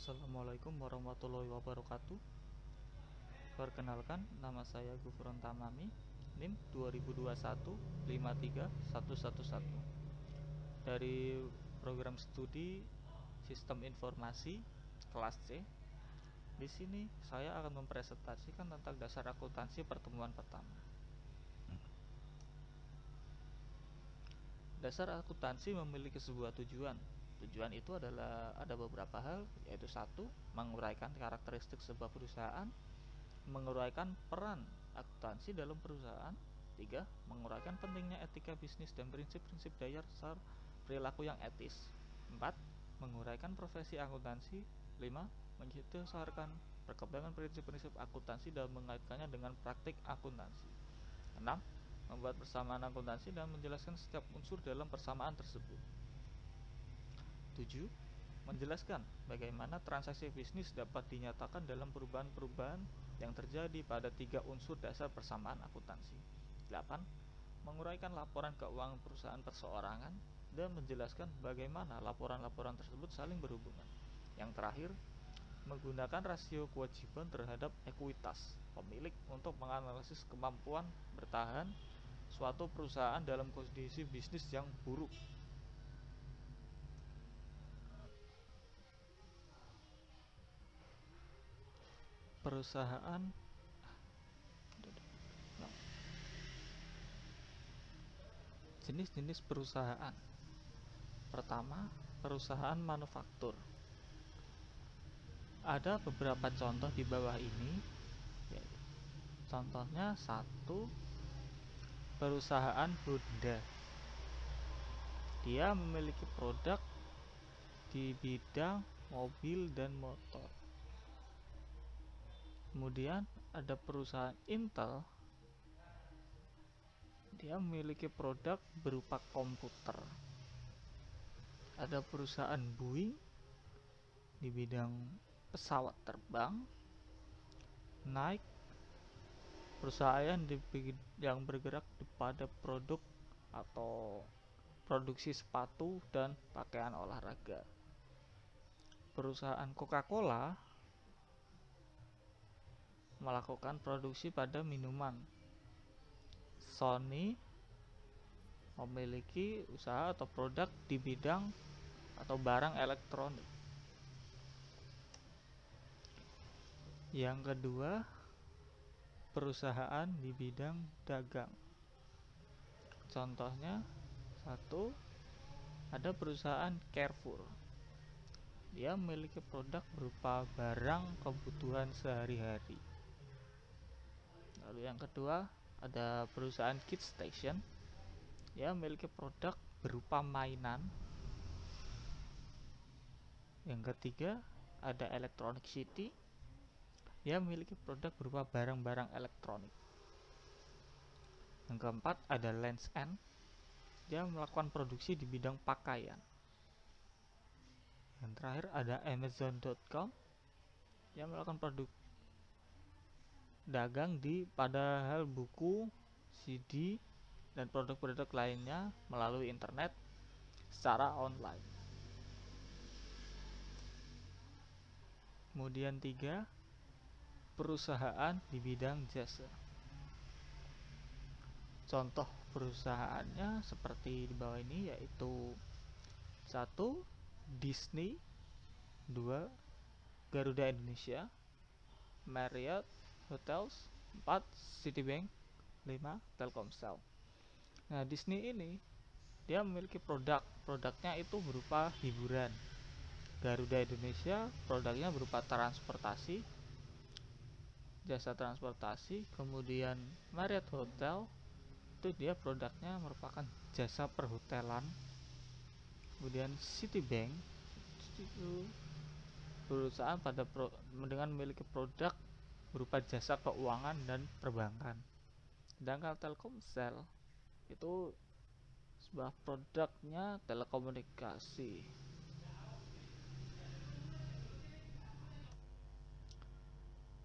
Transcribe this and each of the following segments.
Assalamualaikum warahmatullahi wabarakatuh. Perkenalkan, nama saya Gufron Tamami, NIM 2021 53111 dari program studi Sistem Informasi kelas C. Di sini saya akan mempresentasikan tentang dasar akuntansi pertemuan pertama. Dasar akuntansi memiliki sebuah tujuan. Tujuan itu adalah ada beberapa hal, yaitu satu, menguraikan karakteristik sebuah perusahaan, menguraikan peran akuntansi dalam perusahaan, tiga, menguraikan pentingnya etika bisnis dan prinsip-prinsip dasar perilaku yang etis, empat, menguraikan profesi akuntansi, lima, menyesuaikan perkembangan prinsip-prinsip akuntansi dan mengaitkannya dengan praktik akuntansi, enam, membuat persamaan akuntansi dan menjelaskan setiap unsur dalam persamaan tersebut. 7. Menjelaskan bagaimana transaksi bisnis dapat dinyatakan dalam perubahan-perubahan yang terjadi pada tiga unsur dasar persamaan akuntansi. 8. Menguraikan laporan keuangan perusahaan perseorangan dan menjelaskan bagaimana laporan-laporan tersebut saling berhubungan. Yang terakhir, menggunakan rasio kewajiban terhadap ekuitas pemilik untuk menganalisis kemampuan bertahan suatu perusahaan dalam kondisi bisnis yang buruk. Perusahaan jenis-jenis perusahaan. Pertama, perusahaan manufaktur. Ada beberapa contoh di bawah ini. Contohnya satu, perusahaan Honda. Dia memiliki produk di bidang mobil dan motor. Kemudian ada perusahaan Intel. Dia memiliki produk berupa komputer. Ada perusahaan Boeing di bidang pesawat terbang. Nike, perusahaan yang bergerak pada produk atau produksi sepatu dan pakaian olahraga. Perusahaan Coca-Cola melakukan produksi pada minuman. Sony memiliki usaha atau produk di bidang atau barang elektronik. Yang kedua, perusahaan di bidang dagang. Contohnya satu, ada perusahaan Carrefour. Dia memiliki produk berupa barang kebutuhan sehari-hari. Lalu yang kedua, ada perusahaan KitStation. Dia memiliki produk berupa mainan. Yang ketiga, ada Electronic City. Dia memiliki produk berupa barang-barang elektronik. Yang keempat, ada Lands' End. Dia melakukan produksi di bidang pakaian. Yang terakhir, ada Amazon.com. Dia melakukan produk dagang pada hal buku, CD, dan produk-produk lainnya melalui internet secara online. Kemudian tiga, perusahaan di bidang jasa. Contoh perusahaannya seperti di bawah ini, yaitu satu, Disney, dua, Garuda Indonesia, Marriott Hotels, 4, Citibank, 5, Telkomsel. Nah, Disney ini dia memiliki produknya itu berupa hiburan. Garuda Indonesia produknya berupa transportasi, jasa transportasi. Kemudian Marriott Hotel itu dia produknya merupakan jasa perhotelan. Kemudian Citibank itu perusahaan dengan memiliki produk berupa jasa keuangan dan perbankan. Sedangkan Telkomsel itu sebuah produknya telekomunikasi.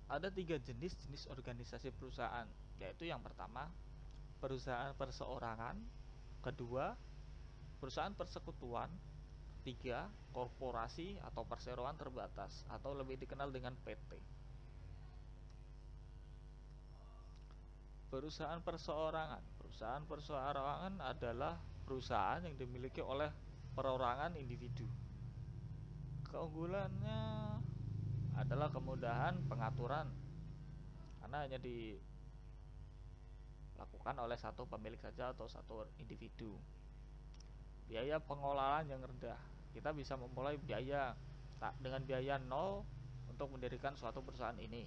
Ada tiga jenis organisasi perusahaan, yaitu yang pertama, perusahaan perseorangan, kedua, perusahaan persekutuan, Tiga, korporasi atau perseroan terbatas atau lebih dikenal dengan PT. Perusahaan perseorangan. Perusahaan perseorangan adalah perusahaan yang dimiliki oleh perorangan individu. Keunggulannya adalah kemudahan pengaturan karena hanya dilakukan oleh satu pemilik saja atau satu individu. Biaya pengelolaan yang rendah. Kita bisa memulai dengan biaya nol untuk mendirikan suatu perusahaan ini.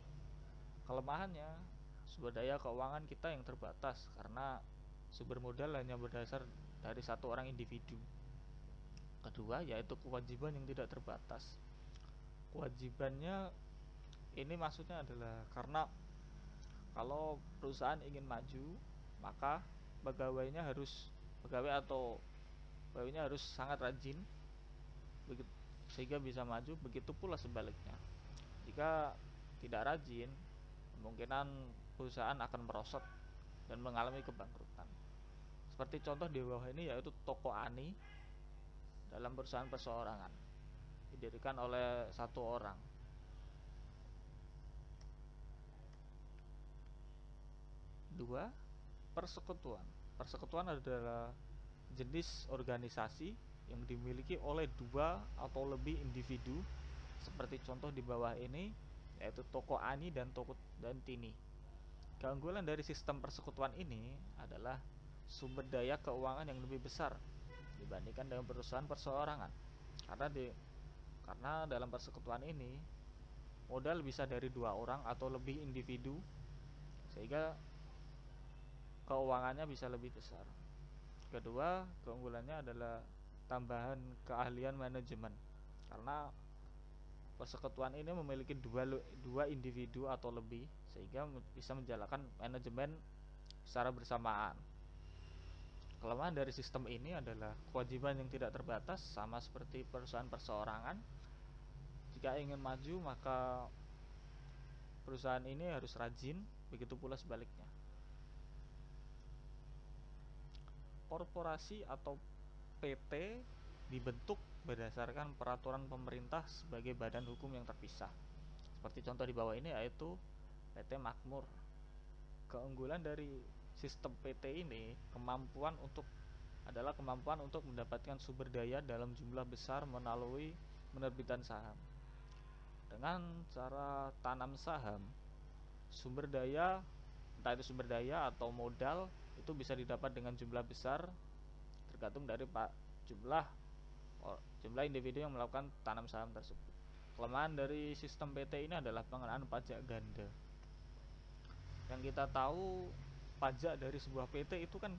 Kelemahannya, sumber daya keuangan kita yang terbatas karena sumber modal hanya berdasar dari satu orang individu. Kedua, yaitu kewajiban yang tidak terbatas. Kewajibannya ini maksudnya adalah karena kalau perusahaan ingin maju, maka pegawainya harus sangat rajin sehingga bisa maju. Begitu pula sebaliknya. Jika tidak rajin, kemungkinan perusahaan akan merosot dan mengalami kebangkrutan. Seperti contoh di bawah ini yaitu toko Ani dalam perusahaan perseorangan didirikan oleh satu orang. Dua, persekutuan. Persekutuan adalah jenis organisasi yang dimiliki oleh dua atau lebih individu seperti contoh di bawah ini yaitu toko Ani dan toko dan Tini. Keunggulan dari sistem persekutuan ini adalah sumber daya keuangan yang lebih besar dibandingkan dengan perusahaan perseorangan. Karena dalam persekutuan ini modal bisa dari dua orang atau lebih individu sehingga keuangannya bisa lebih besar. Kedua, keunggulannya adalah tambahan keahlian manajemen karena persekutuan ini memiliki dua individu atau lebih sehingga bisa menjalankan manajemen secara bersamaan. Kelemahan dari sistem ini adalah kewajiban yang tidak terbatas sama seperti perusahaan perseorangan. Jika ingin maju maka perusahaan ini harus rajin, begitu pula sebaliknya. Korporasi atau PT dibentuk berdasarkan peraturan pemerintah sebagai badan hukum yang terpisah. Seperti contoh di bawah ini yaitu PT Makmur. Keunggulan dari sistem PT ini adalah kemampuan untuk mendapatkan sumber daya dalam jumlah besar melalui penerbitan saham. Dengan cara tanam saham, sumber daya, entah itu sumber daya atau modal, itu bisa didapat dengan jumlah besar tergantung dari jumlah individu yang melakukan tanam saham tersebut. Kelemahan dari sistem PT ini adalah pengenaan pajak ganda. Yang kita tahu pajak dari sebuah PT itu kan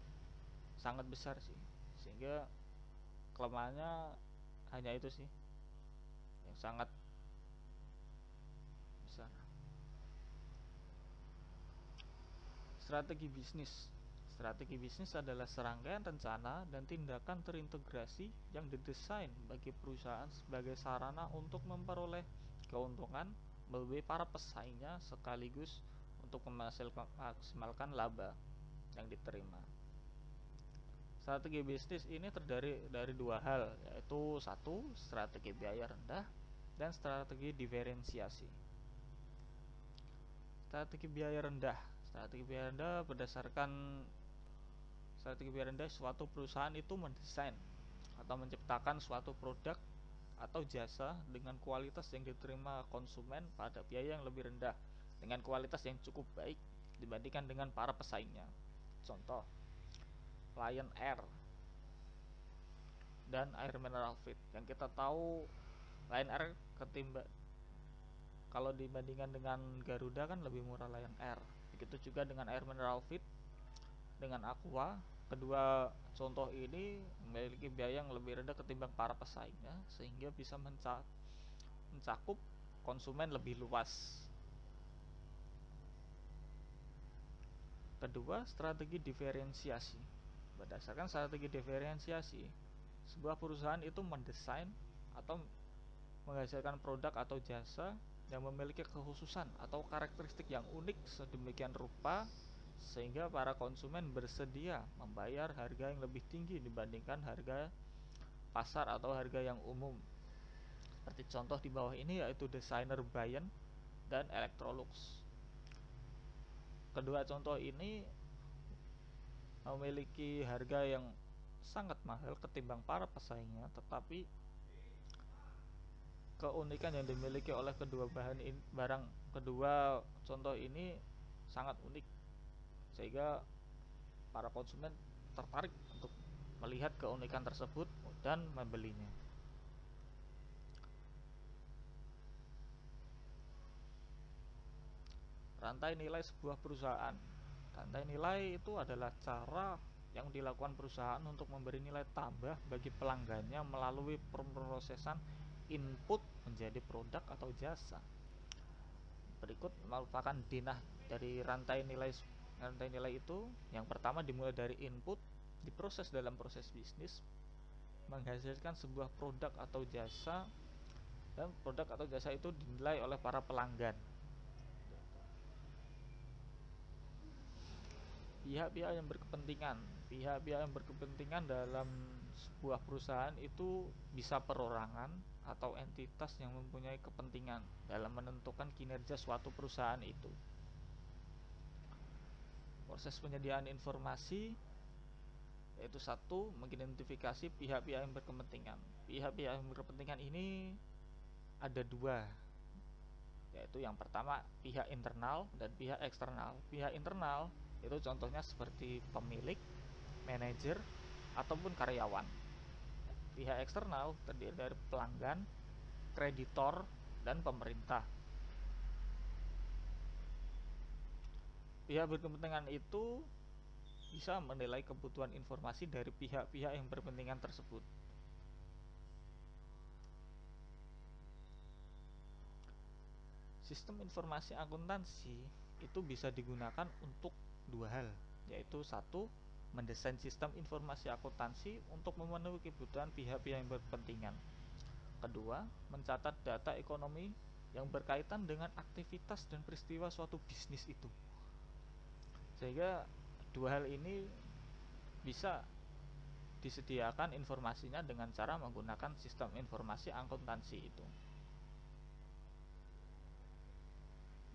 sangat besar sih, sehingga kelemahannya hanya itu sih yang sangat besar. Strategi bisnis adalah serangkaian rencana dan tindakan terintegrasi yang didesain bagi perusahaan sebagai sarana untuk memperoleh keuntungan melebihi para pesaingnya sekaligus untuk memaksimalkan laba yang diterima. Strategi bisnis ini terdiri dari dua hal, yaitu satu, strategi biaya rendah dan strategi diferensiasi. Strategi biaya rendah suatu perusahaan itu mendesain atau menciptakan suatu produk atau jasa dengan kualitas yang diterima konsumen pada biaya yang lebih rendah dengan kualitas yang cukup baik dibandingkan dengan para pesaingnya. Contoh, Lion Air dan Air Mineral Feed. Yang kita tahu Lion Air kalau dibandingkan dengan Garuda kan lebih murah Lion Air. Begitu juga dengan Air Mineral Feed dengan Aqua. Kedua contoh ini memiliki biaya yang lebih rendah ketimbang para pesaingnya sehingga bisa mencakup konsumen lebih luas. Kedua, strategi diferensiasi. Berdasarkan strategi diferensiasi, sebuah perusahaan itu mendesain atau menghasilkan produk atau jasa yang memiliki kekhususan atau karakteristik yang unik sedemikian rupa sehingga para konsumen bersedia membayar harga yang lebih tinggi dibandingkan harga pasar atau harga yang umum. Seperti contoh di bawah ini yaitu Designer Bayen dan Electrolux. Kedua contoh ini memiliki harga yang sangat mahal ketimbang para pesaingnya, tetapi keunikan yang dimiliki oleh kedua contoh ini sangat unik, sehingga para konsumen tertarik untuk melihat keunikan tersebut dan membelinya. Rantai nilai sebuah perusahaan. Rantai nilai itu adalah cara yang dilakukan perusahaan untuk memberi nilai tambah bagi pelanggannya melalui pemrosesan input menjadi produk atau jasa. Berikut merupakan denah dari rantai nilai. Rantai nilai itu yang pertama dimulai dari input, diproses dalam proses bisnis, menghasilkan sebuah produk atau jasa, dan produk atau jasa itu dinilai oleh para pelanggan. Pihak-pihak yang berkepentingan dalam sebuah perusahaan itu bisa perorangan atau entitas yang mempunyai kepentingan dalam menentukan kinerja suatu perusahaan itu. Proses penyediaan informasi yaitu satu, mengidentifikasi pihak-pihak yang berkepentingan. Pihak-pihak yang berkepentingan ini ada dua, yaitu yang pertama pihak internal dan pihak eksternal. Pihak internal itu contohnya seperti pemilik, manajer, ataupun karyawan. Pihak eksternal terdiri dari pelanggan, kreditor, dan pemerintah. Pihak berkepentingan itu bisa menilai kebutuhan informasi dari pihak-pihak yang berkepentingan tersebut. Sistem informasi akuntansi itu bisa digunakan untuk dua hal, yaitu satu, mendesain sistem informasi akuntansi untuk memenuhi kebutuhan pihak-pihak yang berkepentingan. Kedua, mencatat data ekonomi yang berkaitan dengan aktivitas dan peristiwa suatu bisnis itu. Sehingga dua hal ini bisa disediakan informasinya dengan cara menggunakan sistem informasi akuntansi itu.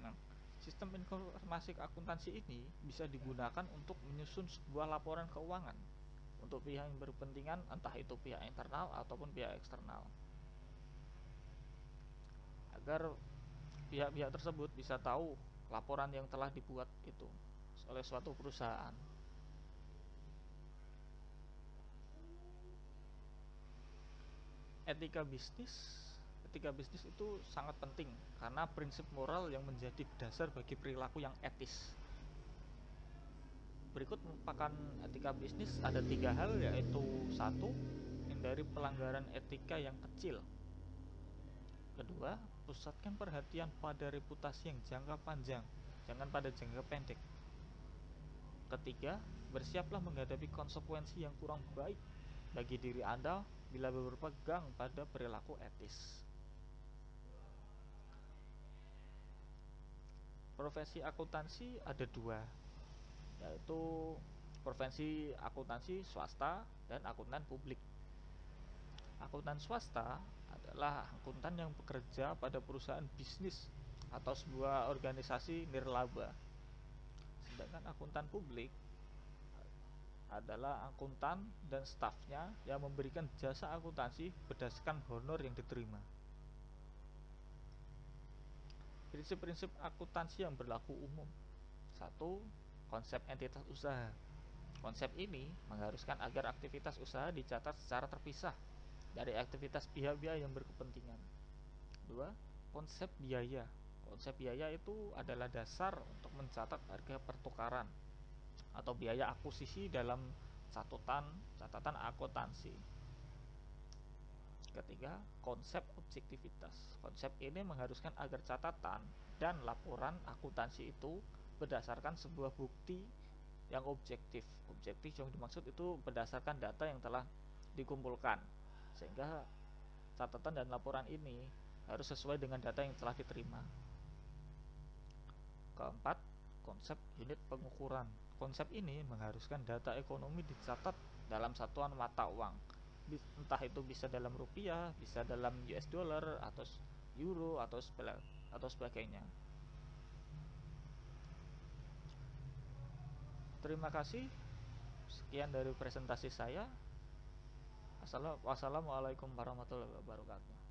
Nah, sistem informasi akuntansi ini bisa digunakan untuk menyusun sebuah laporan keuangan untuk pihak yang berkepentingan, entah itu pihak internal ataupun pihak eksternal, agar pihak-pihak tersebut bisa tahu laporan yang telah dibuat itu oleh suatu perusahaan. Etika bisnis itu sangat penting karena prinsip moral yang menjadi dasar bagi perilaku yang etis. Berikut merupakan etika bisnis, ada tiga hal, yaitu satu, hindari pelanggaran etika yang kecil. Kedua, pusatkan perhatian pada reputasi yang jangka panjang, jangan pada jangka pendek. Ketiga, bersiaplah menghadapi konsekuensi yang kurang baik bagi diri Anda bila berpegang pada perilaku etis. Profesi akuntansi ada dua, yaitu profesi akuntansi swasta dan akuntan publik. Akuntan swasta adalah akuntan yang bekerja pada perusahaan bisnis atau sebuah organisasi nirlaba. Sedangkan akuntan publik adalah akuntan dan stafnya yang memberikan jasa akuntansi berdasarkan honor yang diterima. Prinsip-prinsip akuntansi yang berlaku umum. Satu, konsep entitas usaha. Konsep ini mengharuskan agar aktivitas usaha dicatat secara terpisah dari aktivitas pihak-pihak yang berkepentingan. Dua, konsep biaya. Konsep biaya itu adalah dasar untuk mencatat harga pertukaran atau biaya akuisisi dalam catatan akuntansi. Ketiga, konsep objektivitas. Konsep ini mengharuskan agar catatan dan laporan akuntansi itu berdasarkan sebuah bukti yang objektif. Objektif yang dimaksud itu berdasarkan data yang telah dikumpulkan, sehingga catatan dan laporan ini harus sesuai dengan data yang telah diterima. Keempat, konsep unit pengukuran. Konsep ini mengharuskan data ekonomi dicatat dalam satuan mata uang. entah itu bisa dalam rupiah, bisa dalam US dollar atau euro atau sebagainya. Terima kasih. Sekian dari presentasi saya. Wassalamualaikum warahmatullahi wabarakatuh.